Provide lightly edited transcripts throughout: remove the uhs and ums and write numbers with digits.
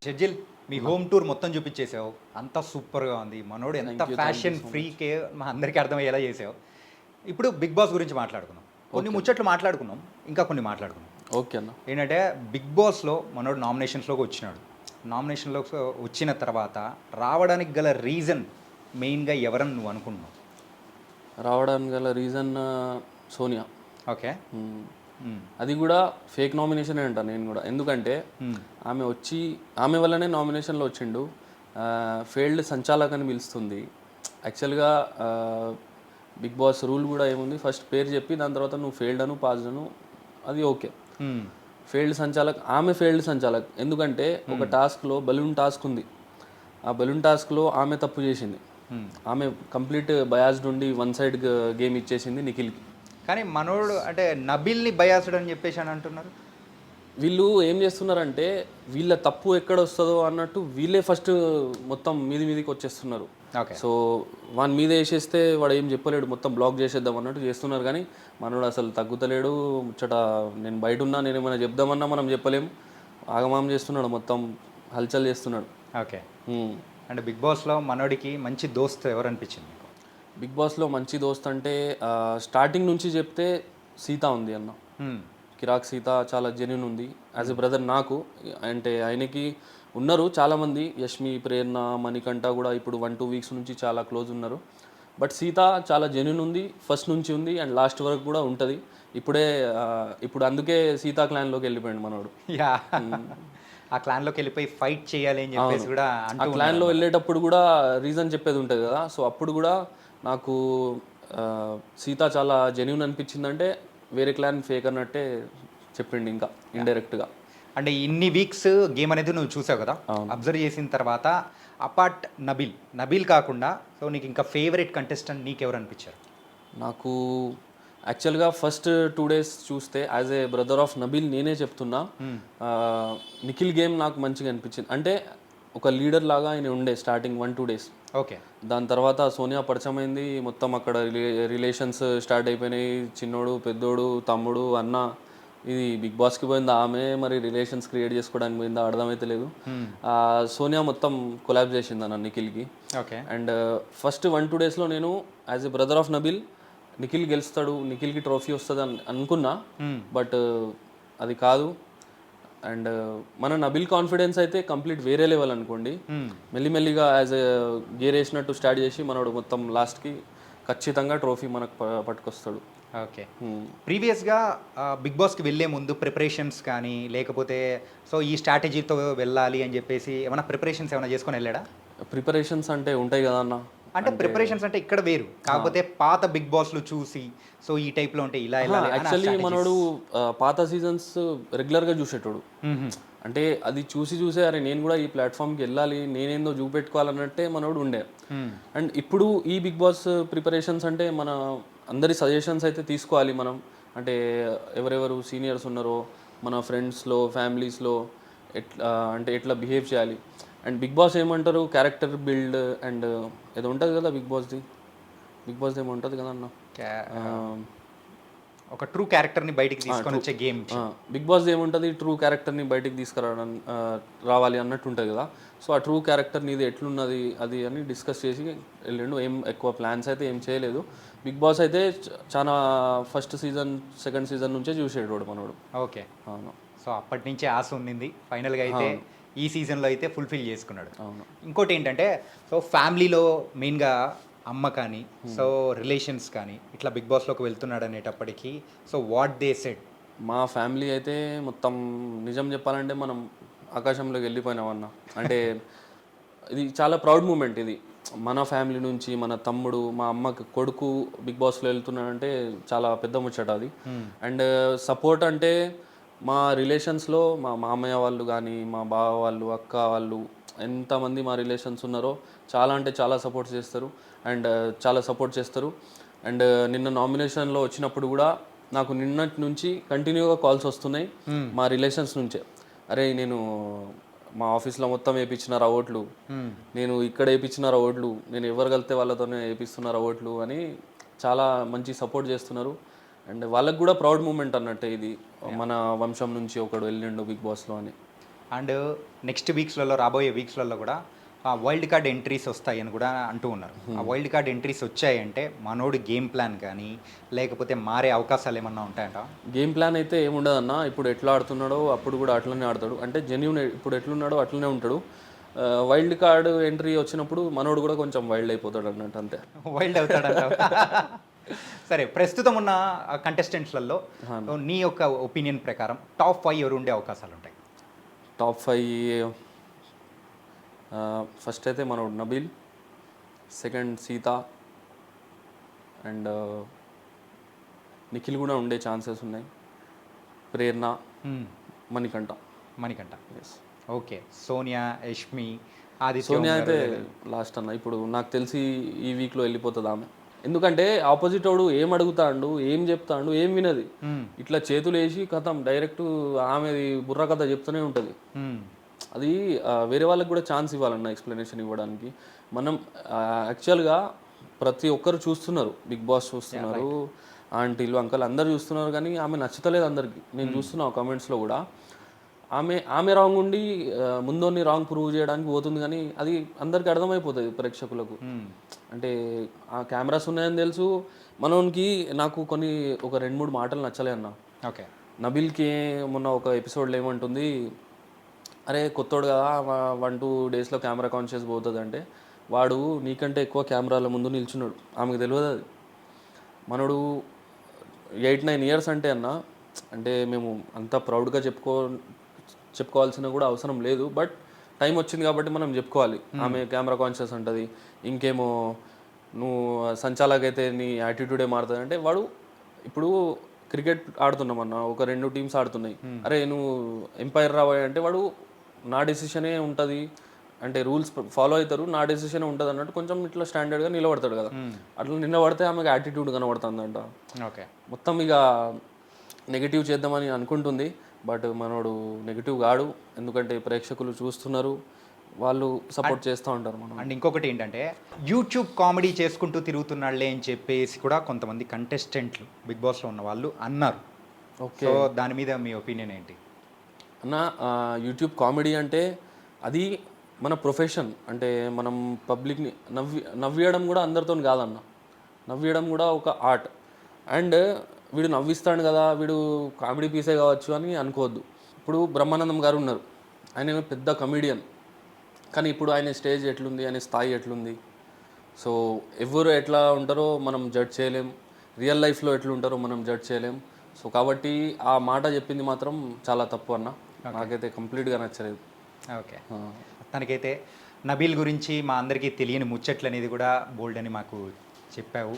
షెడ్జిల్ మీ home tour మొత్తం చూపించేసావు. అంతా సూపర్‌గా ఉంది. మనోడు ఎంత ఫ్యాషన్ సో మచ్. ఫ్రీకే మా అందరికీ అర్థమయ్యేలా చేసావు. ఇప్పుడు 'బిగ్ బాస్' గురించి మాట్లాడుకుందాం. కొన్ని ముచ్చట్లు మాట్లాడుకున్నాం. ఇంకా కొన్ని మాట్లాడుకుందాం. ఓకే అన్న. ఏంటంటే 'బిగ్ బాస్‌లో' మనోడు నామినేషన్స్‌లోకి వచ్చినాడు. నామినేషన్‌లోకి వచ్చిన తర్వాత రావడానికి గల రీజన్ మెయిన్‌గా ఎవరని నువ్వు అనుకుంటున్నావు? రావడానికి గల రీజన్ సోనియా. ఓకే. మ్మ్. హ్మ్. అది కూడా ఫేక్ నామినేషనే అంట నేను కూడా. ఎందుకంటే హ్మ్. ఆమె వల్లనే నామినేషన్లో వచ్చిండు. ఫెయిల్డ్ సంచాలక్ అని పిలుస్తుంది. యాక్చువల్గా బిగ్ బాస్ రూల్ కూడా ఏముంది, ఫస్ట్ పేరు చెప్పి దాని తర్వాత నువ్వు ఫెయిల్డ్ అను పాస్డ్ అను, అది ఓకే. హ్మ్. ఆమె ఫెయిల్డ్ సంచాలక్. ఎందుకంటే ఒక టాస్క్లో బలూన్ టాస్క్ ఉంది. ఆ బలూన్ టాస్క్లో ఆమె తప్పు చేసింది. హ్మ్. ఆమె కంప్లీట్ బయాస్డ్ ఉండి వన్ సైడ్ గేమ్ ఇచ్చేసింది నిఖిల్కి. కానీ మనోడు అంటే నబిల్‌ని బయాస్డ్ అని చెప్పేసి అని అంటున్నారు. వీళ్ళు ఏం చేస్తున్నారంటే వీళ్ళ తప్పు ఎక్కడ వస్తుందో అన్నట్టు వీళ్ళే ఫస్ట్ మొత్తం మీదికి వచ్చేస్తున్నారు. ఓకే. సో వాని మీద వేసేస్తే వాడు ఏం చెప్పలేడు, మొత్తం బ్లాక్ చేసేద్దాం అన్నట్టు చేస్తున్నారు. కానీ మనోడు అసలు తగ్గుతలేడు. ముచ్చట నేను బయట ఉన్నా, నేను ఏమైనా చెప్దామన్నా మనం చెప్పలేము. ఆగమాం చేస్తున్నాడు, మొత్తం హల్చల్ చేస్తున్నాడు. ఓకే. అంటే 'బిగ్ బాస్'లో మనోడికి మంచి దోస్త్ ఎవరు అనిపించింది మీకు? బిగ్ బాస్లో మంచి దోస్త్ అంటే స్టార్టింగ్ నుంచి చెప్తే సీత ఉంది అన్న. హ్మ్. కిరాక్ సీత చాలా జెన్యున్ ఉంది. యాజ్ ఎ బ్రదర్ నాకు, అంటే ఆయనకి ఉన్నారు చాలామంది, యష్మి, ప్రేరణ, మణికంఠ కూడా ఇప్పుడు 1-2 వీక్స్ నుంచి చాలా క్లోజ్ ఉన్నారు. బట్ సీత చాలా జెన్యున్ ఉంది, ఫస్ట్ నుంచి ఉంది అండ్ లాస్ట్ వరకు కూడా ఉంటుంది. ఇప్పుడు అందుకే సీతా క్లాన్లోకి వెళ్ళిపోయాడు మనోడు. యా. ఆ క్లాన్‌లోకి వెళ్ళిపోయి ఫైట్ చేయాలి అని చెప్పేసి కూడా ఆ అంటూ క్లాన్లో వెళ్ళేటప్పుడు కూడా రీజన్ చెప్పేది ఉంటుంది కదా. సో అప్పుడు కూడా నాకు సీత చాలా జెన్యున్ అనిపించిందంటే వేరే క్లాన్ ఫేక్ అన్నట్టే చెప్పిండు ఇంకా ఇండైరెక్ట్గా. అంటే ఇన్ని వీక్స్ గేమ్ అనేది నువ్వు చూసావు కదా, అబ్జర్వ్ చేసిన తర్వాత అపార్ట్ నబీల్ కాకుండా సో నీకు ఇంకా ఫేవరెట్ కంటెస్టెంట్ నీకెవరు అనిపించారు? నాకు యాక్చువల్గా ఫస్ట్ 2 days చూస్తే as a brother of Nabeel నేనే చెప్తున్నా, నిఖిల్ గేమ్ నాకు మంచిగా అనిపించింది. అంటే ఒక లీడర్ లాగా ఆయన ఉండే స్టార్టింగ్ 1-2 days. ఓకే. దాని తర్వాత సోనియా పరిచయమైంది, మొత్తం అక్కడ రిలేషన్స్ స్టార్ట్ అయిపోయినాయి. చిన్నోడు, పెద్దోడు, తమ్ముడు, అన్న, ఇది బిగ్ బాస్కి పోయిందా ఆమె, మరి రిలేషన్స్ క్రియేట్ చేసుకోవడానికి పోయిందా అర్థమైతే లేదు. సోనియా మొత్తం కొలాబ్ చేసింది అన్న నిఖిల్కి. ఓకే. అండ్ ఫస్ట్ 1-2 daysలో నేను as a brother of Nabeel Nikhil గెలుస్తాడు, నిఖిల్కి ట్రోఫీ వస్తుంది అని అనుకున్నా. బట్ అది కాదు. అండ్ మన నబిల్ కాన్ఫిడెన్స్ అయితే కంప్లీట్ వేరే లెవెల్ అనుకోండి. మెల్లిమెల్లిగా యాజ్ ఎ గేర్ వేసినట్టు స్టార్ట్ చేసి మనోడు మొత్తం లాస్ట్కి ఖచ్చితంగా ట్రోఫీ మనకు పట్టుకొస్తాడు. ఓకే. ప్రీవియస్‌గా 'బిగ్ బాస్'కి వెళ్ళే ముందు ప్రిపరేషన్స్ కానీ లేకపోతే సో ఈ స్ట్రాటజీతో వెళ్ళాలి అని చెప్పేసి ఏమైనా ప్రిపరేషన్స్ ఏమైనా చేసుకొని వెళ్ళాడా? ప్రిపరేషన్స్ అంటే ఉంటాయి కదా అన్న. అంటే ప్రిపరేషన్స్ అంటే ఇక్కడ వేరు, కాకపోతే పాత 'బిగ్ బాస్'లు చూసి సో ఈ టైప్‌లో ఉంటే ఇలా వెళ్ళాలి అని యాక్చువల్లీ మనోడు పాత సీజన్స్ రెగ్యులర్గా చూసేటోడు. అంటే అది చూసే అరే నేను కూడా ఈ ప్లాట్ఫామ్కి వెళ్ళాలి, నేనేందో చూపెట్టుకోవాలన్నట్టే మనోడు ఉండే. అండ్ ఇప్పుడు ఈ బిగ్ బాస్ ప్రిపరేషన్స్ అంటే మన అందరి సజెషన్స్ అయితే తీసుకోవాలి మనం. అంటే ఎవరెవరు సీనియర్స్ ఉన్నారో మన ఫ్రెండ్స్లో, ఫ్యామిలీస్లో ఎట్లా బిహేవ్ చేయాలి. అండ్ బిగ్ బాస్ ఏమంటారు, క్యారెక్టర్ బిల్డ్ అండ్ ఏదో ఉంటుంది కదా బిగ్ బాస్ది ఏమో ఉంటుంది కదా అన్న, ఒక ట్రూ క్యారెక్టర్ని బయటికి తీసుకొని వచ్చే గేమ్. బిగ్ బాస్ ఏముంటుంది, ట్రూ క్యారెక్టర్ని బయటికి రావాలి అన్నట్టు ఉంటుంది కదా. సో ఆ ట్రూ క్యారెక్టర్ నీది ఎట్లున్నది అది అని డిస్కస్ చేసి వెళ్ళిండు. ఏం ఎక్కువ ప్లాన్స్ అయితే ఏం చేయలేదు. బిగ్ బాస్ అయితే చాలా ఫస్ట్ సీజన్, సెకండ్ సీజన్ నుంచే చూసేటోడు మనోడు. ఓకే. అవును. సో అప్పటి నుంచే ఆశ ఉండింది, ఫైనల్గా అయితే ఈ సీజన్లో అయితే ఫుల్ఫిల్ చేసుకున్నాడు. అవును. ఇంకోటి ఏంటంటే సో ఫ్యామిలీలో మెయిన్గా అమ్మ కానీ సో రిలేషన్స్ కానీ ఇట్లా 'బిగ్ బాస్'లోకి వెళ్తున్నాడు అనేటప్పటికీ సో వాట్ దే సెడ్? మా ఫ్యామిలీ అయితే మొత్తం నిజం చెప్పాలంటే మనం ఆకాశంలోకి వెళ్ళిపోయినామన్న. అంటే ఇది చాలా ప్రౌడ్ మూమెంట్. ఇది మన ఫ్యామిలీ నుంచి మన తమ్ముడు, మా అమ్మకి కొడుకు బిగ్ బాస్లో వెళ్తున్నాడంటే చాలా పెద్ద ముచ్చట అది. అండ్ సపోర్ట్ అంటే మా రిలేషన్స్లో మా మామయ్య వాళ్ళు కానీ, మా బావ వాళ్ళు, అక్క వాళ్ళు, ఎంతమంది మా రిలేషన్స్ ఉన్నారో చాలా అంటే చాలా సపోర్ట్ చేస్తారు. అండ్ చాలా సపోర్ట్ చేస్తారు. అండ్ నిన్న నామినేషన్లో వచ్చినప్పుడు కూడా నాకు నిన్నటి నుంచి కంటిన్యూగా కాల్స్ వస్తున్నాయి మా రిలేషన్స్ నుంచే. అరే నేను మా ఆఫీస్లో మొత్తం వేయించినారా ఓట్లు, నేను ఇక్కడ వేయించినారా ఓట్లు, నేను ఎవరు కలితే వాళ్ళతోనే వేయిస్తున్నారా ఓట్లు అని చాలా మంచి సపోర్ట్ చేస్తున్నారు. అండ్ వాళ్ళకి కూడా ప్రౌడ్ మూమెంట్ అన్నట్టే ఇది, మన వంశం నుంచి ఒకడు వెళ్ళిండు బిగ్ బాస్లో అని. అండ్ నెక్స్ట్ వీక్స్లలో రాబోయే వీక్స్లలో కూడా ఆ వైల్డ్ కార్డ్ ఎంట్రీస్ వస్తాయని కూడా అంటూ ఉన్నారు. ఆ వైల్డ్ కార్డ్ ఎంట్రీస్ వచ్చాయంటే మనోడు గేమ్ ప్లాన్ కానీ లేకపోతే మారే అవకాశాలు ఏమన్నా ఉంటాయంట? గేమ్ ప్లాన్ అయితే ఏముండదన్న. ఇప్పుడు ఎట్లా ఆడుతున్నాడో అప్పుడు కూడా అట్లనే ఆడతాడు. అంటే జెన్యూన్ ఇప్పుడు ఎట్లున్నాడో అట్లనే ఉంటాడు. వైల్డ్ కార్డ్ ఎంట్రీ వచ్చినప్పుడు మనోడు కూడా కొంచెం వైల్డ్ అయిపోతాడు అన్నట్టు అంతే. వైల్డ్ అవుతాడంట. సరే, ప్రస్తుతం ఉన్న కంటెస్టెంట్స్లలో నీ యొక్క ఒపీనియన్ ప్రకారం టాప్ 5 ఎవరు ఉండే అవకాశాలు ఉంటాయి? టాప్ 5 ఫస్ట్ అయితే మనోడు నబీల్, సెకండ్ సీత, అండ్ నిఖిల్ కూడా ఉండే ఛాన్సెస్ ఉన్నాయి. ప్రేరణ, మణికంఠ. మణికంఠ, ఎస్. ఓకే. సోనియా, యష్మి, ఆదిత్య. సోనియా అయితే లాస్ట్ అన్న. ఇప్పుడు నాకు తెలిసి ఈ వీక్లో వెళ్ళిపోతుంది ఆమె. ఎందుకంటే ఆపోజిట్ వాడు ఏం అడుగుతాడు, ఏం చెప్తాడు, ఏం వినది. ఇట్లా చేతులు వేసి కథం డైరెక్ట్ ఆమెది బుర్ర కథ చెప్తూనే ఉంటుంది. అది వేరే వాళ్ళకి కూడా ఛాన్స్ ఇవ్వాలన్న ఎక్స్ప్లెనేషన్ ఇవ్వడానికి. మనం యాక్చువల్గా ప్రతి ఒక్కరు చూస్తున్నారు, బిగ్ బాస్ చూస్తున్నారు, ఆంటీలు అంకల్ అందరు చూస్తున్నారు, కానీ ఆమె నచ్చుతలేదు అందరికి. నేను చూస్తున్నా కామెంట్స్లో కూడా ఆమె రాంగ్ ఉండి ముందోని రాంగ్ ప్రూవ్ చేయడానికి పోతుంది, కానీ అది అందరికి అర్థమైపోతుంది ప్రేక్షకులకు. అంటే ఆ కెమెరాస్ ఉన్నాయని తెలుసు మనోనికి. నాకు ఒక 2-3 మాటలు నచ్చలే అన్న. ఓకే. నబిల్కి మొన్న ఒక ఎపిసోడ్లో ఏమంటుంది, అరే కొత్తోడు కదా 1-2 డేస్లో కెమెరా కాన్షియస్ పోతుంది అంటే, వాడు నీకంటే ఎక్కువ కెమెరాల ముందు నిల్చున్నాడు, ఆమెకు తెలియదు అది. మనోడు 8-9 ఇయర్స్ అంటే అన్న, అంటే మేము అంత ప్రౌడ్గా చెప్పుకోవాల్సిన కూడా అవసరం లేదు. బట్ టైం వచ్చింది కాబట్టి మనం చెప్పుకోవాలి. ఆమె కెమెరా కాన్షియస్ ఉంటుంది. ఇంకేమో నువ్వు సంచాలకైతే నీ యాటిట్యూడే మారుతుంది అంటే, వాడు ఇప్పుడు క్రికెట్ ఆడుతున్నామన్నా, ఒక 2 టీమ్స్ ఆడుతున్నాయి. అరే నువ్వు ఎంపైర్ రావాలి అంటే, వాడు నా డెసిషనే ఉంటుంది అంటే రూల్స్ ఫాలో అవుతారు, నా డెసిషనే ఉంటుంది అన్నట్టు కొంచెం ఇట్లా స్టాండర్డ్గా నిలబడతాడు కదా. అట్లా నిలబడితే ఆమెకు యాటిట్యూడ్ కనబడుతుందంట. ఓకే. మొత్తం ఇక నెగిటివ్ చేద్దామని అనుకుంటుంది, బట్ మనోడు నెగిటివ్ కాడు. ఎందుకంటే ప్రేక్షకులు చూస్తున్నారు, వాళ్ళు సపోర్ట్ చేస్తూ ఉంటారు మనం. అండ్ ఇంకొకటి ఏంటంటే, యూట్యూబ్ కామెడీ చేసుకుంటూ తిరుగుతున్నాళ్లే అని చెప్పేసి కూడా కొంతమంది కంటెస్టెంట్లు బిగ్ బాస్లో ఉన్న వాళ్ళు అన్నారు. ఓకే. సో దాని మీద మీ ఒపీనియన్ ఏంటి? అన్న, యూట్యూబ్ కామెడీ అంటే అది మన ప్రొఫెషన్. అంటే మనం పబ్లిక్ని నవ్వియడం కూడా అందరితో కాదన్న. నవ్వియడం కూడా ఒక ఆర్ట్. అండ్ వీడు నవ్విస్తాడు కదా, వీడు కామెడీ పీసే కావచ్చు అని అనుకోవద్దు. ఇప్పుడు బ్రహ్మానందం గారు ఉన్నారు, ఆయన పెద్ద కమెడియన్, కానీ ఇప్పుడు ఆయన స్టేజ్ ఎట్లుంది, ఆయన స్థాయి ఎట్లుంది, సో ఎవరు ఎట్లా ఉంటారో మనం జడ్జ్ చేయలేం. రియల్ లైఫ్లో ఎట్లుంటారో మనం జడ్జ్ చేయలేం. సో కాబట్టి ఆ మాట చెప్పింది మాత్రం చాలా తప్పు అన్న. నాకైతే కంప్లీట్గా నచ్చలేదు. ఓకే. తనకైతే నబీల్ గురించి మా అందరికీ తెలియని ముచ్చట్లు అనేది కూడా బోల్డ్ అని మాకు చెప్పావు.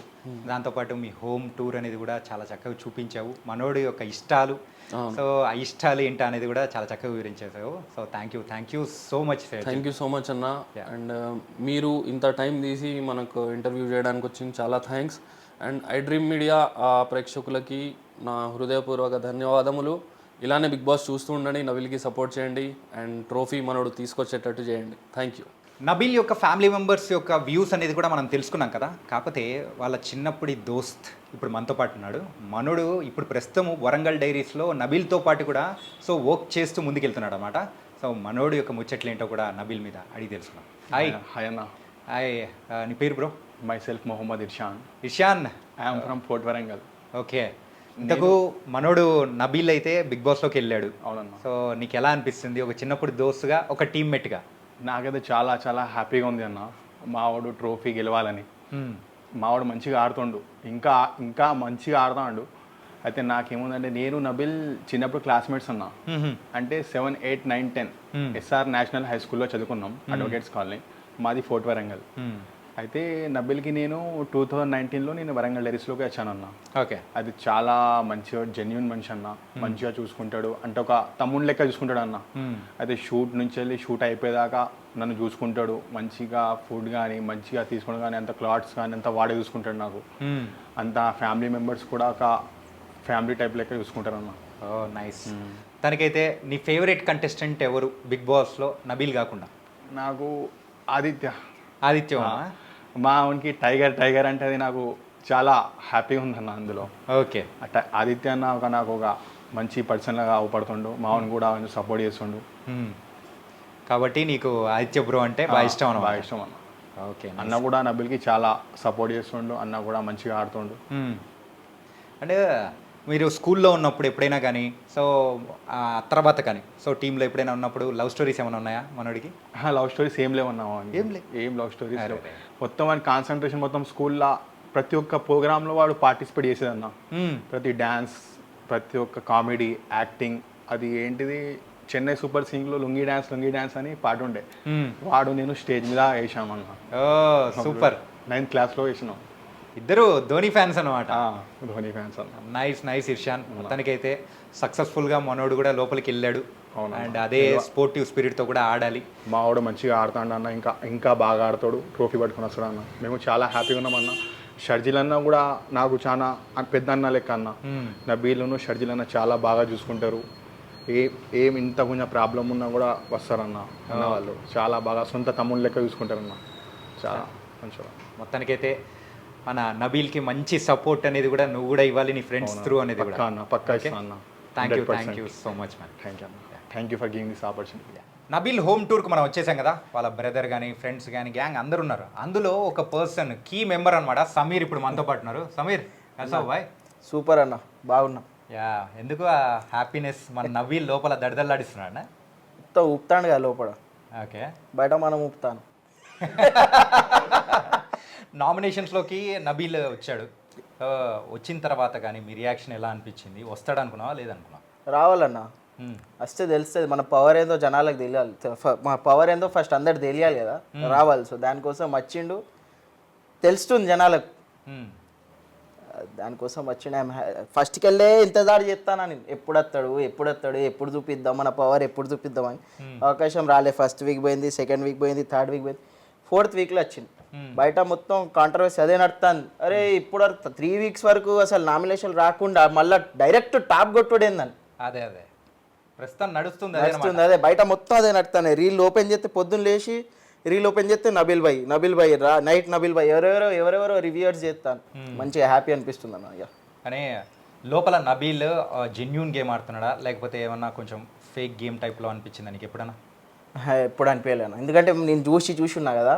దాంతోపాటు మీ హోమ్ టూర్ అనేది కూడా చాలా చక్కగా చూపించావు. మనోడి యొక్క ఇష్టాలు, సో ఆ ఇష్టాలు ఏంటి అనేది కూడా చాలా చక్కగా వివరించేసావు. So thank you so much. Thank you so much అన్న. అండ్ మీరు ఇంత టైం తీసి మనకు ఇంటర్వ్యూ చేయడానికి వచ్చింది, చాలా thanks. And I Dream Media ప్రేక్షకులకి నా హృదయపూర్వక ధన్యవాదములు. ఇలానే బిగ్ బాస్ చూస్తూ ఉండండి, నబీల్కి సపోర్ట్ చేయండి, అండ్ ట్రోఫీ మనోడు తీసుకొచ్చేటట్టు చేయండి. Thank you. నబీల్ యొక్క ఫ్యామిలీ మెంబర్స్ యొక్క వ్యూస్ అనేది కూడా మనం తెలుసుకున్నాం కదా. కాకపోతే వాళ్ళ చిన్నప్పటి దోస్త్ ఇప్పుడు మనతో పాటు ఉన్నాడు. మనోడు ఇప్పుడు ప్రస్తుతం వరంగల్ డైరీస్లో నబీల్తో పాటు కూడా సో వర్క్ చేస్తూ ముందుకెళ్తున్నాడు అనమాట. సో మనోడు యొక్క ముచ్చట్లు ఏంటో కూడా నబీల్ మీద అడిగి తెలుసుకున్నాం. హాయ్ అన్న. హాయ్, నీ పేరు bro? Myself Mohammed Irshan. Ishan. I'm from fort Warangal. Okay. ఇంతకు మనోడు నబీల్ అయితే బిగ్ బాస్లోకి వెళ్ళాడు. అవునన్నా. సో నీకు ఎలా అనిపిస్తుంది ఒక చిన్నప్పుడు దోస్తుగా, ఒక టీమ్మేట్గా? నాకైతే చాలా చాలా హ్యాపీగా ఉంది అన్న. మావాడు ట్రోఫీ గెలవాలని. మావాడు మంచిగా ఆడుతుండు, ఇంకా ఇంకా మంచిగా ఆడుతాడు. అయితే నాకేముందంటే, నేను నబిల్ చిన్నప్పుడు క్లాస్మేట్స్ అన్నా. అంటే 7, 8, 9, 10 ఎస్ఆర్ నేషనల్ హై స్కూల్లో చదువుకున్నాం, అడ్వకేట్స్ కాలనీ. మాది ఫోర్ట్ వరంగల్. అయితే నబిల్కి నేను 2019లో నేను వరంగల్ డైరీస్లోకి వచ్చానన్న. ఓకే. అది చాలా మంచిగా జెన్యున్ మనిషి అన్న, మంచిగా చూసుకుంటాడు, అంటే ఒక తమ్ముడు లెక్క చూసుకుంటాడు అన్న. అయితే షూట్ నుంచి వెళ్ళి షూట్ అయిపోయేదాకా నన్ను చూసుకుంటాడు, మంచిగా ఫుడ్ కానీ మంచిగా తీసుకోవడం కానీ, అంత క్లాత్స్ కానీ అంత వాడే చూసుకుంటాడు నాకు. అంత ఫ్యామిలీ మెంబర్స్ కూడా ఒక ఫ్యామిలీ టైప్ లెక్క చూసుకుంటారు అన్న. ఓ నైస్. తనకైతే నీ ఫేవరెట్ కంటెస్టెంట్ ఎవరు బిగ్ బాస్లో నబీల్ కాకుండా? నాకు ఆదిత్య. ఆదిత్య మా వానికి టైగర్ అంటే అది నాకు చాలా హ్యాపీగా ఉందన్న అందులో. ఓకే. ఆదిత్య అన్న నాకు ఒక మంచి పర్సన్లాగా అవపడుతుండు, మావాడిని కూడా సపోర్ట్ చేస్తుండు. కాబట్టి నీకు ఆదిత్య బ్రో అంటే బాగా ఇష్టం అన్నమాట. బాగా ఇష్టం అన్న. ఓకే. అన్న కూడా నబిల్కి చాలా సపోర్ట్ చేస్తుండు, అన్న కూడా మంచిగా ఆడుతుండు. అంటే మీరు స్కూల్లో ఉన్నప్పుడు ఎప్పుడైనా కానీ సో ఆ తర్వాత కానీ సో టీంలో ఎప్పుడైనా ఉన్నప్పుడు లవ్ స్టోరీస్ ఏమైనా ఉన్నాయా మనోడికి? లవ్ స్టోరీస్ ఏం లేవన్నా ఏం లవ్ స్టోరీస్ లేవు. మొత్తం వాడి కాన్సన్ట్రేషన్ మొత్తం స్కూల్లో ప్రతి ఒక్క ప్రోగ్రాంలో వాడు పార్టిసిపేట్ చేసేదన్న. ప్రతి డ్యాన్స్, ప్రతి ఒక్క కామెడీ, యాక్టింగ్, అది ఏంటిది చెన్నై సూపర్ సింగ్లో లుంగీ డ్యాన్స్ అని పాట ఉండే, వాడు నేను స్టేజ్ మీద వేసామన్న. సూపర్. 9th క్లాస్లో వేసినాం. ఇద్దరు ధోని ఫ్యాన్స్ అనమాట. ధోని ఫ్యాన్స్ అన్న. నైస్ ఇర్షాన్. మొత్తానికైతే సక్సెస్ఫుల్గా మనోడు కూడా లోపలికి వెళ్ళాడు. అండ్ అదే స్పోర్టివ్ స్పిరిట్తో కూడా ఆడాలి. మా వాడు మంచిగా ఆడుతాడు అన్న, ఇంకా బాగా ఆడతాడు, ట్రోఫీ పట్టుకుని వస్తాడు అన్న. మేము చాలా హ్యాపీగా ఉన్నాం అన్న. షర్జిల్ అన్న కూడా నాకు చాలా పెద్ద అన్న లెక్క అన్న. నబీలును షర్జిల్ అన్న చాలా బాగా చూసుకుంటారు. ఏం ఇంత కొంచెం ప్రాబ్లం ఉన్నా కూడా వస్తారన్న. అన్న వాళ్ళు చాలా బాగా సొంత తమ్ముళ్ళ లెక్క చూసుకుంటారన్న. చాలా మంచిగా. మొత్తానికైతే మన నబీల్కి మంచి సపోర్ట్ అనేది కూడా నువ్వు కూడా ఇవ్వాలి నీ ఫ్రెండ్స్ త్రూ అనేది కూడా. పక్కా ఇస్తాను అన్న. Thank you so much man. Thank you for giving this opportunity. Nabeel home టూర్కి మనం వచ్చేసాం కదా. వాళ్ళ బ్రదర్ కానీ ఫ్రెండ్స్ కానీ గ్యాంగ్ అందరు ఉన్నారు. అందులో ఒక పర్సన్ కీ మెంబర్ అనమాట, సమీర్ ఇప్పుడు మనతో పాటు ఉన్నారు. సమీర్ బాయ్. సూపర్ అన్న, బాగున్నా. యా, ఎందుకు ఆ హ్యాపీనెస్ మన నబీల్ లోపల దడదల్లాడిస్తున్నాడు? ఊపుతాడు కదా లోపల, ఓకే, బయట మనం ఊపుతాను. నామినేషన్స్లోకి నబీల్ వచ్చాడు. వచ్చిన తర్వాత కానీ మీ రియాక్షన్ ఎలా అనిపించింది? వస్తాడు అనుకున్నావా లేదనుకున్నావా? రావాలన్నా, వస్తే తెలుస్తుంది మన పవర్ ఏందో జనాలకు తెలియాలి. మా పవర్ ఏందో ఫస్ట్ అందరికి తెలియాలి కదా, రావాలి. సో దానికోసం వచ్చిండు, తెలుస్తుంది జనాలకు. దానికోసం వచ్చిండు. ఫస్ట్కి వెళ్ళే ఇంతదాడు చేస్తాను నేను, ఎప్పుడు వస్తాడు, ఎప్పుడు చూపిద్దాం, మన పవర్ ఎప్పుడు చూపిద్దామని. అవకాశం రాలే. ఫస్ట్ వీక్ పోయింది, సెకండ్ వీక్ పోయింది, థర్డ్ వీక్ పోయింది, 4th వీక్లో వచ్చింది. బయట మొత్తం కాంట్రవర్సీ అదే నడుస్తుంది. అరే ఇప్పుడు 3 వీక్స్ వరకు అసలు నామినేషన్ రాకుండా మళ్ళీ డైరెక్ట్ టాప్ కొట్టుడేందని. అదే ప్రస్తుతం నడుస్తుంది అదే బయట మొత్తం అదే నడుస్తాను. రీల్ ఓపెన్ చేస్తే పొద్దున్న లేచి రీల్ ఓపెన్ చేస్తే నబీల్ భాయ్ నైట్ నబీల్ భాయ్ ఎవరెవరో రివ్యూవర్స్ చేస్తాను. మంచిగా హ్యాపీ అనిపిస్తుంది అన్న. ఇక కానీ లోపల నబీల్ జెన్యూన్ గేమ్ ఆడుతున్నాడా లేకపోతే ఏమన్నా కొంచెం ఫేక్ గేమ్ టైప్లో అనిపించింది నీకు ఎప్పుడన్నా? ఎప్పుడు అనిపించలేను, ఎందుకంటే నేను చూసి ఉన్నా కదా.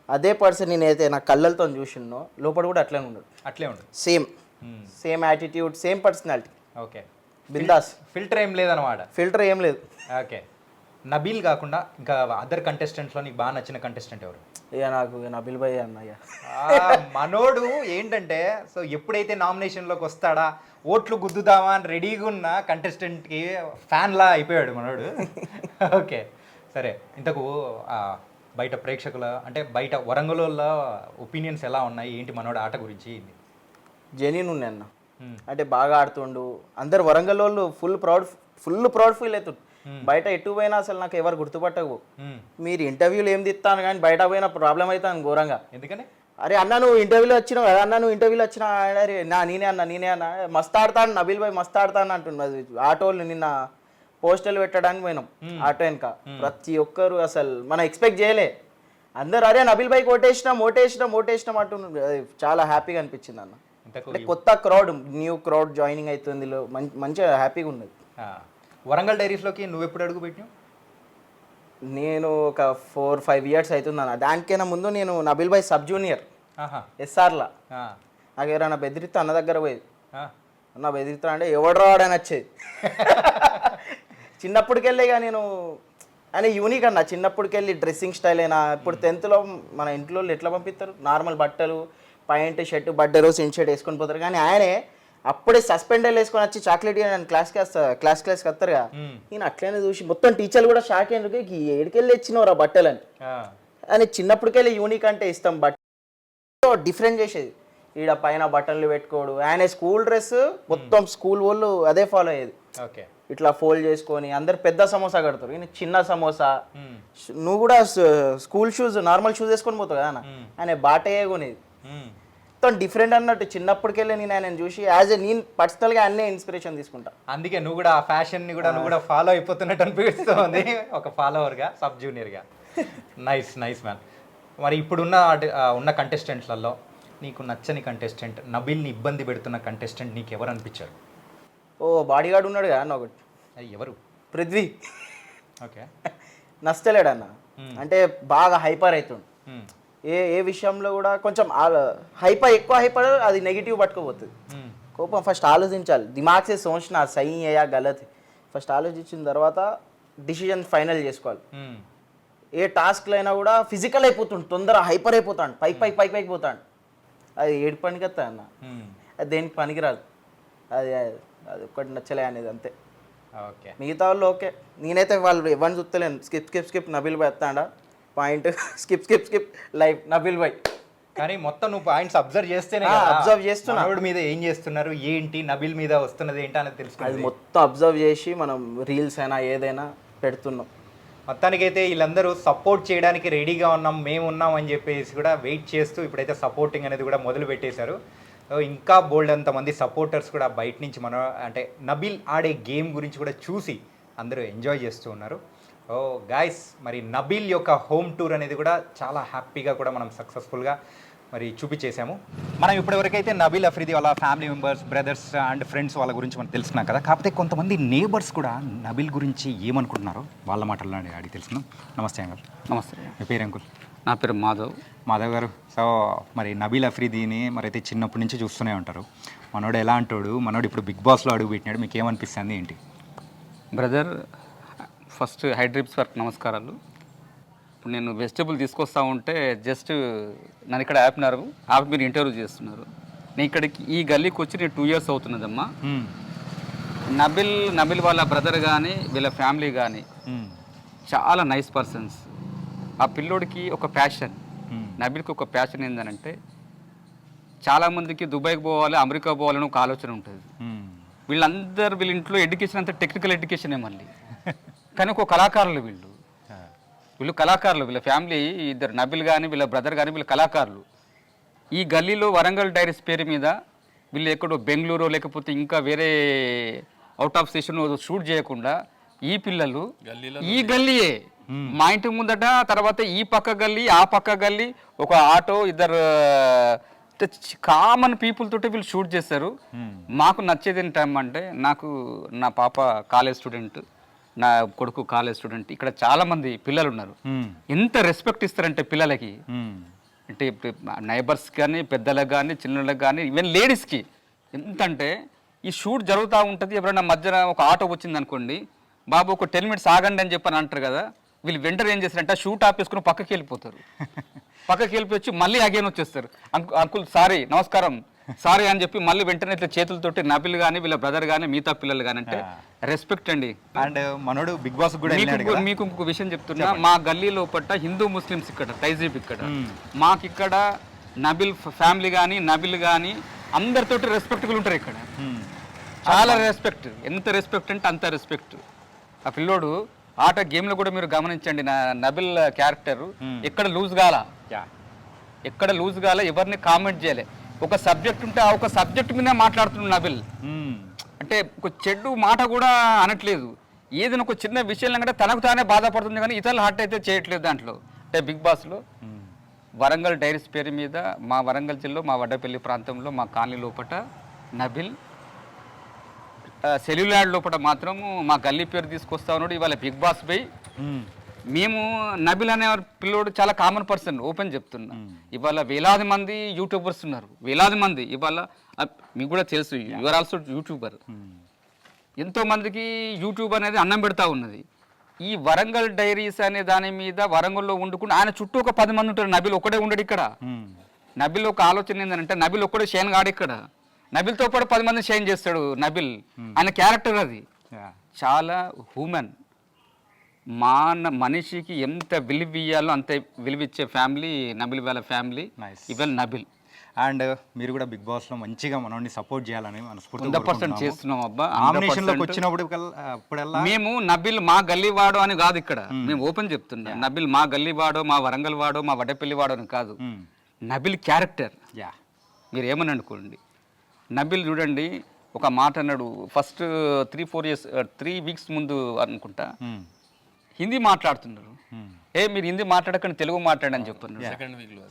అదే పర్సన్ నేనైతే నా కళ్ళతో చూసిన్నో లోపల కూడా అట్లే ఉండదు. Same attitude, same personality. Okay, bindaas. Filter ఏం లేదన్నమాట. ఫిల్టర్ ఏం లేదు. ఓకే, నబీల్ కాకుండా ఇంకా అదర్ కంటెస్టెంట్స్లో నీకు బాగా నచ్చిన కంటెస్టెంట్ ఎవరు? ఇక నాకు నబీల్ భాయ్ అన్నయ్య. మనోడు ఏంటంటే సో ఎప్పుడైతే నామినేషన్లోకి వస్తాడా ఓట్లు గుద్దుదామా అని రెడీగా ఉన్న కంటెస్టెంట్కి ఫ్యాన్లా అయిపోయాడు మనోడు. ఓకే, సరే. ఇంతకు బయట ప్రేక్షకుల అంటే బయట వరంగల్లో ఒపీనియన్స్ ఎలా ఉన్నాయి ఏంటి మనోడు ఆట గురించి? జెన్యూన్ ఉన్నాయి అన్న, అంటే బాగా ఆడుతుండు. అందరు వరంగల్ వాళ్ళు ఫుల్ ప్రౌడ్ ఫీల్ అవుతుంది. బయట ఎటు పోయినా అసలు నాకు ఎవరు గుర్తుపట్టవు. మీరు ఇంటర్వ్యూలు ఏం తిస్తాను కానీ బయట పోయినా ప్రాబ్లం అవుతాను ఘోరంగా. ఎందుకని? అరే అన్న నువ్వు ఇంటర్వ్యూలో వచ్చినావు కదా, అన్న నువ్వు ఇంటర్వ్యూలో వచ్చినా, అరే నేనే అన్న మస్తు ఆడతాను నబీల్ భాయ్ మస్తు ఆడతాను అంటున్నది. ఆటోలు నిన్న పోస్టర్లు పెట్టడానికి పోయినాం, ఆటో వెనక ప్రతి ఒక్కరు అసలు మనం ఎక్స్పెక్ట్ చేయలే. అందరు అరే నబీల్ భాయ్కి ఓటేసినాం అంటున్నారు. చాలా హ్యాపీగా అనిపించింది అన్న. అంటే కొత్త క్రౌడ్, న్యూ క్రౌడ్ జాయినింగ్ అవుతుంది, మంచిగా హ్యాపీగా ఉన్నది. వరంగల్ డైరీస్లోకి నువ్వు ఎప్పుడు అడుగు పెట్టినావు? నేను ఒక 4-5 ఇయర్స్ అవుతుంది అన్న. దానికైనా ముందు నేను నబీల్ భాయ్ సబ్ జూనియర్ ఎస్ఆర్లా. నాకు ఎవరైనా బెదిరిస్తే అన్న దగ్గర పోయేది. అన్న బెదిరిస్తా అంటే ఎవడు రావడానికి వచ్చేది. చిన్నప్పటికెళ్ళి ఇక నేను ఆయన యూనిక్ అన్న. చిన్నప్పటికెళ్ళి డ్రెస్సింగ్ స్టైల్ అయినా ఇప్పుడు 10th మన ఇంట్లో ఎట్లా పంపిస్తారు, నార్మల్ బట్టలు, ప్యాంట్ షర్ట్, బట్టలు సెంట్ షర్ట్ వేసుకొని పోతారు. కానీ ఆయనే అప్పుడే సస్పెండర్లు వేసుకొని వచ్చి చాక్లెట్ నన్ను క్లాస్కి వస్తారు కదా. నేను అట్లనే చూసి మొత్తం టీచర్లు కూడా షాక్ అయిన, ఏడికెళ్ళి తెచ్చినవరా బట్టలని. అని చిన్నప్పటికెళ్ళి యూనిక్ అంటే ఇస్తాం. బట్టలు డిఫరెంట్ చేసేది. ఈడ పైన బట్టలు పెట్టుకోడు. ఆయన స్కూల్ డ్రెస్ మొత్తం స్కూల్ వాళ్ళు అదే ఫాలో అయ్యేది. ఓకే, ఇట్లా ఫోల్డ్ చేసుకొని అందరు పెద్ద సమోసా కడతారు, ఈయన చిన్న సమోసా. నువ్వు కూడా స్కూల్ షూస్, నార్మల్ షూస్ వేసుకొని పోతావు కదా, ఆయన బాటయ్యే కొనేది. మొత్తం డిఫరెంట్ అన్నట్టు. చిన్నప్పటికెళ్ళి నేను ఆయన చూసి నేను పర్సనల్గా అన్నీ ఇన్స్పిరేషన్ తీసుకుంటా. అందుకే నువ్వు కూడా ఆ ఫ్యాషన్ని కూడా నువ్వు కూడా ఫాలో అయిపోతున్నట్టు అనిపిస్తుంది ఒక ఫాలోవర్గా, సబ్ జూనియర్గా. Nice man. మరి ఇప్పుడున్న కంటెస్టెంట్స్లలో నీకు నచ్చని కంటెస్టెంట్, నబీల్ని ఇబ్బంది పెడుతున్న కంటెస్టెంట్ నీకు ఎవరు అనిపించారు? ఓ బాడీ గార్డ్ ఉన్నాడు కదా అన్న ఒకటి, ఎవరు? పృథ్వీ. ఓకే. నచ్చలేడన్న, అంటే బాగా హైపర్ అవుతుండు. ఏ విషయంలో కూడా కొంచెం ఎక్కువ హైపర్ అది నెగిటివ్ పట్టుకోపోతుంది. కోపం ఫస్ట్ ఆలోచించాలి, దిమాగ్ సే సోచనా సహీ హై యా గలత్. ఫస్ట్ ఆలోచించిన తర్వాత డిసిజన్ ఫైనల్ చేసుకోవాలి. ఏ టాస్క్లో అయినా కూడా ఫిజికల్ అయిపోతుండు, తొందర హైపర్ అయిపోతాడు, పైకి పోతాడు. అది ఏడు పనికి వస్తా అన్న, అది దేనికి పనికిరాదు. అది అది ఒక్కటి నచ్చలే అనేది అంతే. ఓకే. మిగతా వాళ్ళు ఓకే. నేనైతే వాళ్ళు ఎవరిని చూస్తలేను. స్కిప్ నబిల్ బాయ్ వస్తాడా పాయింట్, స్కిప్ లైవ్ నబిల్ బాయ్. కానీ మొత్తం నువ్వు పాయింట్స్ అబ్జర్వ్ చేస్తేనే అబ్జర్వ్ చేస్తున్నా, మనోడి మీద ఏం చేస్తున్నారు ఏంటి, నబిల్ మీద వస్తున్నది ఏంటి అనేది అది తెలుసుకున్నది. మొత్తం అబ్జర్వ్ చేసి మనం రీల్స్ అయినా ఏదైనా పెడుతున్నాం. మొత్తానికైతే వీళ్ళందరూ సపోర్ట్ చేయడానికి రెడీగా ఉన్నాం, మేము ఉన్నాం అని చెప్పేసి కూడా వెయిట్ చేస్తూ ఇప్పుడైతే సపోర్టింగ్ అనేది కూడా మొదలు పెట్టేశారు. ఇంకా బోల్డ్ అంతమంది సపోర్టర్స్ కూడా బయట నుంచి అంటే నబిల్ ఆడే గేమ్ గురించి కూడా చూసి అందరూ ఎంజాయ్ చేస్తూ ఉన్నారు. గాయస్, మరి నబిల్ యొక్క హోమ్ టూర్ అనేది కూడా చాలా హ్యాపీగా కూడా మనం సక్సెస్ఫుల్గా మరి చూపించేసాము. మనం ఇప్పటివరకైతే నబిల్ అఫ్రిది వాళ్ళ family members, brothers and friends వాళ్ళ గురించి మనం తెలుసుకున్నాం కదా. కాకపోతే కొంతమంది నేబర్స్ కూడా నబిల్ గురించి ఏమనుకుంటున్నారో వాళ్ళ మాటల్లో అడిగి తెలుసుకున్నాం. నమస్తే అంకుల్. నమస్తే. మీ పేరు అంకుల్? నా పేరు మాధవ్ గారు. సో మరి నబిల్ అఫ్రిదీని మరి అయితే చిన్నప్పటి నుంచి చూస్తూనే ఉంటారు. మనోడు ఎలా అంటాడు, మనోడు ఇప్పుడు బిగ్ బాస్లో అడుగు పెట్టినాడు, మీకు ఏమనిపిస్తుంది ఏంటి? బ్రదర్, ఫస్ట్ హైడ్రిప్స్ వర్క్ నమస్కారాలు. ఇప్పుడు నేను వెజిటబుల్ తీసుకొస్తా ఉంటే జస్ట్ నన్ను ఇక్కడ ఆపినారు, మీరు ఇంటర్వ్యూ చేస్తున్నారు. నేను ఇక్కడికి ఈ గల్లీకి వచ్చి నేను 2 years అవుతున్నదమ్మా. నబిల్ వాళ్ళ బ్రదర్ కానీ వీళ్ళ ఫ్యామిలీ కానీ చాలా నైస్ పర్సన్స్. ఆ పిల్లోడికి ఒక ప్యాషన్, నబిల్కి ఒక ప్యాషన్ ఏంటంటే చాలామందికి దుబాయ్కి పోవాలి, అమెరికా పోవాలని ఒక ఆలోచన ఉంటుంది. వీళ్ళ ఇంట్లో ఎడ్యుకేషన్ అంతా టెక్నికల్ ఎడ్యుకేషనే మళ్ళీ, కానీ ఒక కళాకారులు వీళ్ళు కళాకారులు. వీళ్ళ ఫ్యామిలీ ఇద్దరు, నబిల్ కానీ వీళ్ళ బ్రదర్ కానీ వీళ్ళు కళాకారులు. ఈ గల్లీలో వరంగల్ డైరీస్ పేరు మీద వీళ్ళు ఎక్కడో బెంగళూరు లేకపోతే ఇంకా వేరే అవుట్ ఆఫ్ స్టేషన్ షూట్ చేయకుండా ఈ పిల్లలు ఈ గల్లీయే, మా ఇంటి ముందట, తర్వాత ఈ పక్క గల్లీ ఆ పక్క గల్లీ, ఒక ఆటో, ఇద్దరు కామన్ పీపుల్ తోటి వీళ్ళు షూట్ చేస్తారు. మాకు నచ్చేది ఏంటంటే, నాకు నా పాప కాలేజ్ స్టూడెంట్, నా కొడుకు కాలేజ్ స్టూడెంట్, ఇక్కడ చాలా మంది పిల్లలు ఉన్నారు. ఎంత రెస్పెక్ట్ ఇస్తారంటే పిల్లలకి, అంటే నైబర్స్ కానీ, పెద్దలకు కానీ, చిన్నలకు కానీ, ఈవెన్ లేడీస్కి ఎంత అంటే, ఈ షూట్ జరుగుతూ ఉంటుంది. ఎవరైనా మధ్యన ఒక ఆటో వచ్చింది అనుకోండి, బాబు ఒక 10 minutes ఆగండి అని చెప్పని అంటారు కదా, వీళ్ళు వెంటనే ఏం చేస్తారంటే షూట్ ఆపేసుకుని పక్కకి వెళ్ళిపోతారు. పక్కకి వెళ్ళిపోయి మళ్ళీ అగైన్ వచ్చేస్తారు. అంకుల్ సారీ, నమస్కారం, సారీ అని చెప్పి మళ్ళీ వెంటనే ఇట్లా చేతులతోటి నబిల్ కానీ వీళ్ళ బ్రదర్ కానీ మిగతా పిల్లలు కానీ అంటే రెస్పెక్ట్ అండి. అండ్ మనోడు బిగ్ బాస్ కూడా మీకు ఇంకొక విషయం చెప్తున్నా, మా గల్లీలో పట్ట హిందూ ముస్లిమ్స్ ఇక్కడ తైజీబ్ ఇక్కడ, మాకు ఇక్కడ నబిల్ ఫ్యామిలీ కానీ నబిల్ కానీ అందరితోటి రెస్పెక్ట్గా ఉంటారు ఇక్కడ. చాలా రెస్పెక్ట్, ఎంత రెస్పెక్ట్ అంటే అంత రెస్పెక్ట్. ఆ పిల్లోడు ఆట గేమ్లో కూడా మీరు గమనించండి, నబిల్ క్యారెక్టర్ ఎక్కడ లూజ్ కాల, ఎవరిని కామెంట్ చేయలే. ఒక సబ్జెక్ట్ ఉంటే ఆ ఒక సబ్జెక్ట్ మీద మాట్లాడుతున్నాడు నబిల్. అంటే ఒక చెడు మాట కూడా అనట్లేదు. ఏదైనా ఒక చిన్న విషయం కంటే తనకు తానే బాధపడుతుంది, కానీ ఇతరులు హర్ట్ అయితే చేయట్లేదు దాంట్లో. అంటే బిగ్ బాస్లో వరంగల్ డైరీస్ పేరు మీద మా వరంగల్ జిల్లా, మా వడ్డపల్లి ప్రాంతంలో, మా కాలనీ లోపల నబిల్, సెల్యులార్ లోపల మాత్రము మా గల్లీ పేరు తీసుకొస్తా ఉన్నాడు. ఇవాళ బిగ్ బాస్ పోయి మేము నబిల్ అనే పిల్లోడు చాలా కామన్ పర్సన్, ఓపెన్ చెప్తున్నా. ఇవాళ వేలాది మంది యూట్యూబర్స్ ఉన్నారు, వేలాది మంది. ఇవాళ మీకు కూడా తెలుసు, యువర్ ఆల్సో యూట్యూబర్. ఎంతోమందికి యూట్యూబ్ అనేది అన్నం పెడతా ఉన్నది. ఈ వరంగల్ డైరీస్ అనే దాని మీద వరంగల్లో వండుకుని ఆయన చుట్టూ ఒక 10 మంది ఉంటారు. నబిల్ ఒక్కడే ఉండడు ఇక్కడ. నబిల్ ఒక ఆలోచన ఏంటంటే, నబిల్ ఒక్కడే షైన్ గాడు ఇక్కడ. నబిల్తో పాటు 10 మంది షైన్ చేస్తాడు నబిల్. ఆయన క్యారెక్టర్ అది చాలా హ్యూమన్. మనిషికి ఎంత విలువ ఇయ్యాలో అంత విలువిచ్చే ఫ్యామిలీ నబిల్ వాళ్ళ ఫ్యామిలీ. ఇవాళ నబిల్ అండ్ మీరు కూడా బిగ్ బాస్ లో మంచిగా మనల్ని సపోర్ట్ చేయాలని 100% చేస్తున్నాం అబ్బా. నామినేషన్లోకి వచ్చినప్పుడు మేము నబిల్ మా గల్లీ వాడో అని కాదు ఇక్కడ, మేము ఓపెన్ చెప్తున్నాం. నబిల్ మా గల్లీ వాడో, మా వరంగల్ వాడో, మా వడ్డపల్లి వాడో అని కాదు. నబిల్ క్యారెక్టర్ మీరు ఏమని అనుకోండి. నబిల్ చూడండి, ఒక మాట అన్నాడు ఫస్ట్ 3 weeks ముందు అనుకుంటా, హిందీ మాట్లాడుతున్నారు. మీరు హిందీ మాట్లాడకండి, తెలుగు మాట్లాడని చెప్తున్నారు.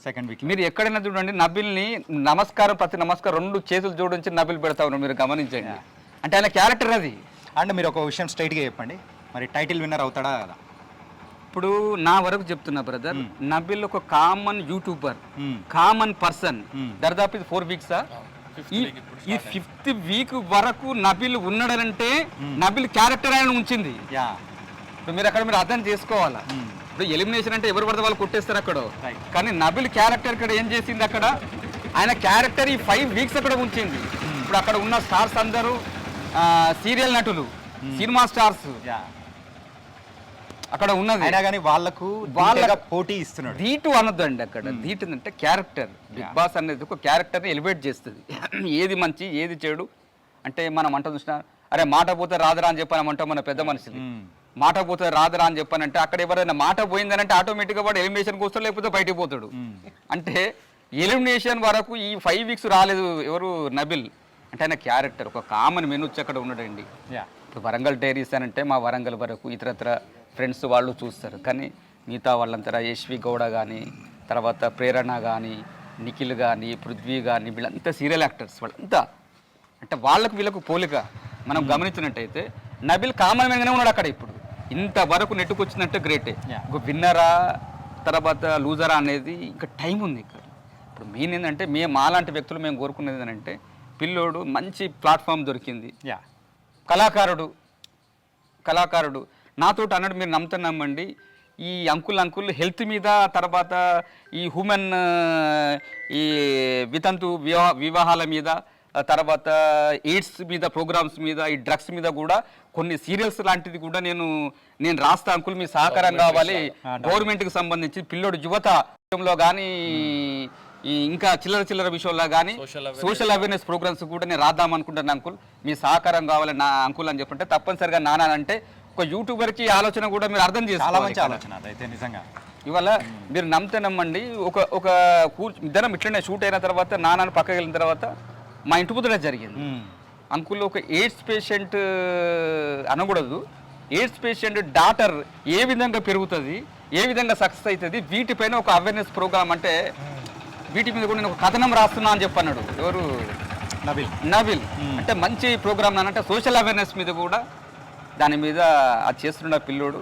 సెకండ్ వీక్ మీరు ఎక్కడైనా చూడండి నబిల్ని నమస్కారం, ప్రతి నమస్కారం 2 చేతులు జోడించి నబిల్ పెడతా ఉన్నారు, మీరు గమనించండి. అంటే ఆయన క్యారెక్టర్ అది. అండ్ మీరు ఒక విషయం స్ట్రైట్గా చెప్పండి, మరి టైటిల్ విన్నర్ అవుతాడా కదా? ఇప్పుడు నా వరకు చెప్తున్నా బ్రదర్, నబిల్ ఒక కామన్ యూట్యూబర్, కామన్ పర్సన్. దర్దాపు ఇది 4 వీక్సా, ఈ 5th వీక్ వరకు నబిల్ ఉన్నాడనంటే నబిల్ క్యారెక్టర్ ఆయన ఉంచింది. యా, ఇప్పుడు మీరు అక్కడ మీరు అర్థం చేసుకోవాలా. ఇప్పుడు ఎలిమినేషన్ అంటే ఎవరు పడితే వాళ్ళు కొట్టేస్తారు అక్కడ, కానీ నబిల్ క్యారెక్టర్ ఇక్కడ ఏం చేసింది, అక్కడ ఆయన క్యారెక్టర్ ఈ 5 వీక్స్ అక్కడ ఉంచింది. ఇప్పుడు అక్కడ ఉన్న స్టార్స్ అందరూ సీరియల్ నటులు, సినిమా స్టార్స్ అక్కడ ఉన్నది. అయినా కానీ వాళ్ళకు వాళ్ళ పోటీ ఇస్తున్నాడు. ధీటు అనొద్దు అండి, అక్కడ ధీటు అంటే క్యారెక్టర్. బిగ్ బాస్ అనేది ఒక క్యారెక్టర్ని ఎలివేట్ చేస్తుంది. ఏది మంచి ఏది చెడు అంటే మనం అంట చూసినా, అరే మాట పోతే రాదురా అని చెప్పానంటాం మన పెద్ద మనుషులు. మాట పోతే రాదురా అని చెప్పానంటే అక్కడ ఎవరైనా మాట పోయిందనంటే ఆటోమేటిక్గా వాడు ఎలిమినేషన్కి వస్తాడు, లేకపోతే బయటికి పోతాడు. అంటే ఎలిమినేషన్ వరకు ఈ 5 వీక్స్ రాలేదు ఎవరు, నబిల్. అంటే ఆయన క్యారెక్టర్ ఒక కామన్ మెను వచ్చి అక్కడ ఉన్నాడండి. ఇప్పుడు వరంగల్ డైరీస్ అని అంటే మా వరంగల్ వరకు ఇతరత్ర ఫ్రెండ్స్ వాళ్ళు చూస్తారు, కానీ మిగతా వాళ్ళంతా యశ్వి గౌడ కానీ, తర్వాత ప్రేరణ కానీ, నిఖిల్ కానీ, పృథ్వీ కానీ, వీళ్ళంతా సీరియల్ యాక్టర్స్ వాళ్ళంతా. అంటే వాళ్ళకు వీళ్ళకు పోలిక మనం గమనించినట్టయితే నబిల్ కామన్ మ్యాన్గానే ఉన్నాడు అక్కడ. ఇప్పుడు ఇంతవరకు నెట్టుకొచ్చినట్టు గ్రేటే. ఒక విన్నరా తర్వాత లూజరా అనేది ఇంకా టైం ఉంది ఇక్కడ. ఇప్పుడు మెయిన్ ఏంటంటే మాలాంటి వ్యక్తులు మేము కోరుకునేది ఏంటంటే పిల్లోడు మంచి ప్లాట్ఫామ్ దొరికింది, కళాకారుడు నాతోటి అన్నాడు, మీరు నమ్మండి, ఈ అంకుల్ హెల్త్ మీద, తర్వాత ఈ హ్యూమన్ ఈ వితంతు వివాహాల మీద, తర్వాత ఎయిడ్స్ మీద ప్రోగ్రామ్స్ మీద, ఈ డ్రగ్స్ మీద కూడా కొన్ని సీరియల్స్ లాంటిది కూడా నేను రాస్తా అంకుల్, మీ సహకారం కావాలి. గవర్నమెంట్కి సంబంధించి పిల్లోడు యువత విషయంలో కానీ, ఈ ఇంకా చిల్లర విషయంలో కానీ సోషల్ అవేర్నెస్ ప్రోగ్రామ్స్ కూడా నేను రాద్దాం అనుకుంటాను అంకుల్, మీ సహకారం కావాలి నా అంకుల్ అని చెప్పంటే తప్పనిసరిగా నాన్న అంటే ఒక యూట్యూబర్కి ఆలోచన కూడా మీరు అర్థం చేసుకోవాలి. ఆలోచన అయితే నిజంగా ఇవాళ మీరు నమ్మండి, ఒక ఇద్దరం ఇట్లనే షూట్ అయిన తర్వాత నాన్నని పక్కకి వెళ్ళిన తర్వాత మా ఇంటి ముందర జరిగింది. అంకుల్ ఒక ఎయిడ్స్ పేషెంట్ అనకూడదు, ఎయిడ్స్ పేషెంట్ డాటర్ ఏ విధంగా పెరుగుతుంది, ఏ విధంగా సక్సెస్ అవుతుంది, వీటిపైన ఒక అవేర్నెస్ ప్రోగ్రామ్ అంటే వీటి మీద కూడా నేను ఒక కథనం రాస్తున్నా అని చెప్పన్నాడు ఎవరు, నబిల్. అంటే మంచి ప్రోగ్రామ్ అంటే సోషల్ అవేర్నెస్ మీద కూడా దాని మీద అది చేస్తున్న పిల్లోడు.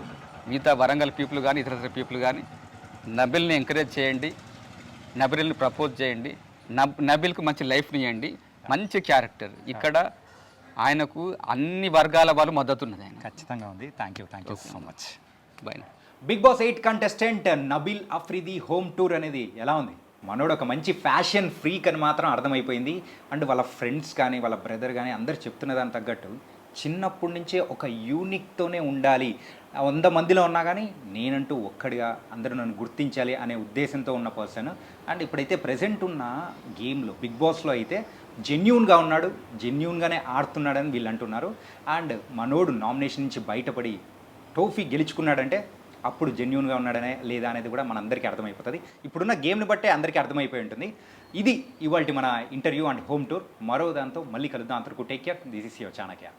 మిగతా వరంగల్ పీపుల్ కానీ ఇతర పీపుల్ కానీ నబిల్ని ఎంకరేజ్ చేయండి, నబిల్ని ప్రపోజ్ చేయండి, నబిల్కి మంచి లైఫ్ని ఇవ్వండి. మంచి క్యారెక్టర్ ఇక్కడ, ఆయనకు అన్ని వర్గాల వాళ్ళు మద్దతు ఉన్నది. ఆయన ఖచ్చితంగా ఉంది. Thank you so much. Bye. Bigg Boss 8 contestant Nabeel Afridi home tour అనేది ఎలా ఉంది? మనోడు ఒక మంచి ఫ్యాషన్ ఫ్రీక్ అని మాత్రం అర్థమైపోయింది. అండ్ వాళ్ళ ఫ్రెండ్స్ కానీ వాళ్ళ బ్రదర్ కానీ అందరు చెప్తున్న దానికి తగ్గట్టు చిన్నప్పటి నుంచే ఒక యూనిక్తోనే ఉండాలి, 100 మందిలో ఉన్నా కానీ నేనంటూ ఒక్కడిగా అందరూ నన్ను గుర్తించాలి అనే ఉద్దేశంతో ఉన్న పర్సన్. అండ్ ఇప్పుడైతే ప్రజెంట్ ఉన్న గేమ్లో బిగ్ బాస్లో అయితే జెన్యూన్గా ఉన్నాడు, జెన్యూన్గానే ఆడుతున్నాడని వీళ్ళు అంటున్నారు. అండ్ మనోడు నామినేషన్ నుంచి బయటపడి ట్రోఫీ గెలుచుకున్నాడంటే అప్పుడు జెన్యూన్గా ఉన్నాడనే లేదా అనేది కూడా మనందరికీ అర్థమైపోతుంది. ఇప్పుడున్న గేమ్ని బట్టే అందరికీ అర్థమైపోయి ఉంటుంది. ఇది ఇవాల్టి మన ఇంటర్వ్యూ అండ్ హోమ్ టూర్. మరో దాంతో మళ్ళీ కలుద్దాం. అంతవరకు take care. This is your Chanakya.